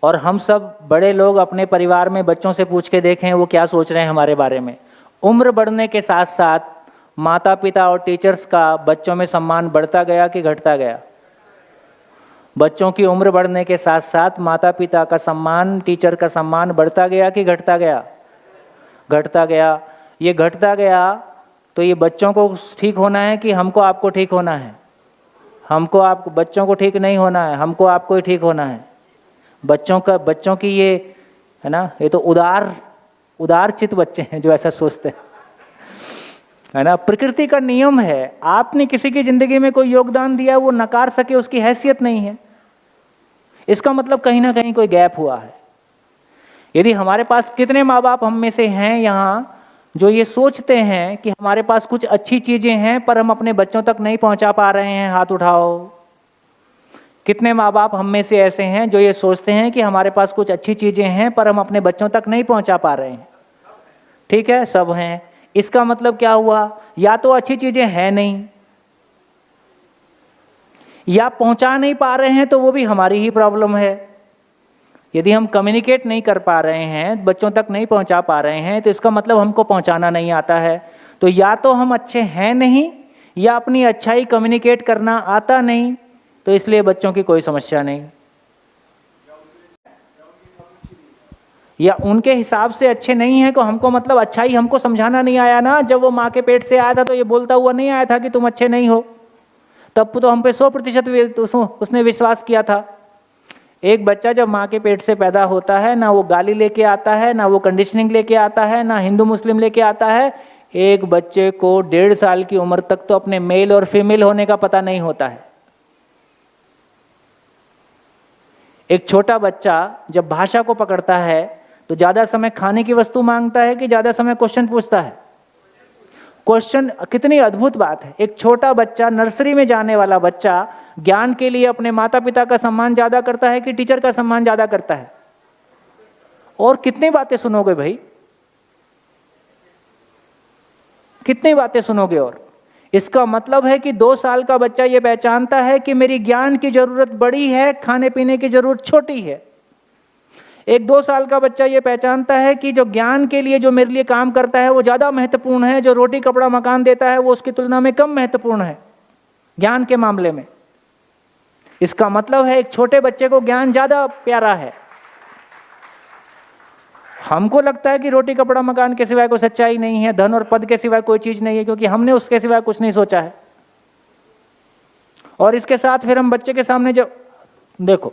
और हम सब बड़े लोग अपने परिवार में बच्चों से पूछ के देखें वो क्या सोच रहे हैं हमारे बारे में। उम्र बढ़ने के साथ साथ माता पिता और टीचर्स का बच्चों में सम्मान बढ़ता गया कि घटता गया? बच्चों की उम्र बढ़ने के साथ साथ माता पिता का सम्मान, टीचर का सम्मान बढ़ता गया कि घटता गया? घटता गया। ये घटता गया तो ये बच्चों को ठीक होना है कि हमको आपको ठीक होना है? हमको आपको, बच्चों को ठीक नहीं होना है, हमको आपको ही ठीक होना है। बच्चों की ये है ना, ये तो उदार चित्त बच्चे हैं जो ऐसा सोचते हैं, है ना। प्रकृति का नियम है, आपने किसी की जिंदगी में कोई योगदान दिया वो नकार सके उसकी हैसियत नहीं है, इसका मतलब कहीं ना कहीं कोई गैप हुआ है। यदि हमारे पास, कितने माँ बाप हम में से हैं यहाँ जो ये सोचते हैं कि हमारे पास कुछ अच्छी चीजें हैं पर हम अपने बच्चों तक नहीं पहुंचा पा रहे हैं? हाथ उठाओ। कितने माँ बाप हम में से ऐसे हैं जो ये सोचते हैं कि हमारे पास कुछ अच्छी चीजें हैं पर हम अपने बच्चों तक नहीं पहुंचा पा रहे हैं? ठीक है, सब हैं। इसका मतलब क्या हुआ? या तो अच्छी चीजें हैं नहीं, या पहुंचा नहीं पा रहे हैं तो वो भी हमारी ही प्रॉब्लम है। यदि हम कम्युनिकेट नहीं कर पा रहे हैं, बच्चों तक नहीं पहुंचा पा रहे हैं, तो इसका मतलब हमको पहुंचाना नहीं आता है। तो या तो हम अच्छे हैं नहीं, या अपनी अच्छाई कम्युनिकेट करना आता नहीं, तो इसलिए बच्चों की कोई समस्या नहीं। या उनके हिसाब से अच्छे नहीं है तो हमको मतलब अच्छाई हमको समझाना नहीं आया ना। जब वो माँ के पेट से आया था तो ये बोलता हुआ नहीं आया था कि तुम अच्छे नहीं हो, तब तो हम पे 100% उसने विश्वास किया था। एक बच्चा जब माँ के पेट से पैदा होता है, ना वो गाली लेके आता है, ना वो कंडीशनिंग लेके आता है, ना हिंदू मुस्लिम लेके आता है। एक बच्चे को 1.5 साल की उम्र तक तो अपने मेल और फीमेल होने का पता नहीं होता है। एक छोटा बच्चा जब भाषा को पकड़ता है तो ज्यादा समय खाने की वस्तु मांगता है कि ज्यादा समय क्वेश्चन पूछता है? क्वेश्चन। कितनी अद्भुत बात है, एक छोटा बच्चा, नर्सरी में जाने वाला बच्चा ज्ञान के लिए अपने माता पिता का सम्मान ज्यादा करता है कि टीचर का सम्मान ज्यादा करता है? और कितनी बातें सुनोगे भाई, कितनी बातें सुनोगे? और इसका मतलब है कि 2 साल का बच्चा ये पहचानता है कि मेरी ज्ञान की जरूरत बड़ी है, खाने पीने की जरूरत छोटी है। एक 2 साल का बच्चा ये पहचानता है कि जो ज्ञान के लिए जो मेरे लिए काम करता है वो ज्यादा महत्वपूर्ण है, जो रोटी कपड़ा मकान देता है वो उसकी तुलना में कम महत्वपूर्ण है ज्ञान के मामले में। इसका मतलब है एक छोटे बच्चे को ज्ञान ज्यादा प्यारा है। हमको लगता है कि रोटी कपड़ा मकान के सिवाय कोई सच्चाई नहीं है, धन और पद के सिवाय कोई चीज नहीं है, क्योंकि हमने उसके सिवाय कुछ नहीं सोचा है। और इसके साथ फिर हम बच्चे के सामने जब देखो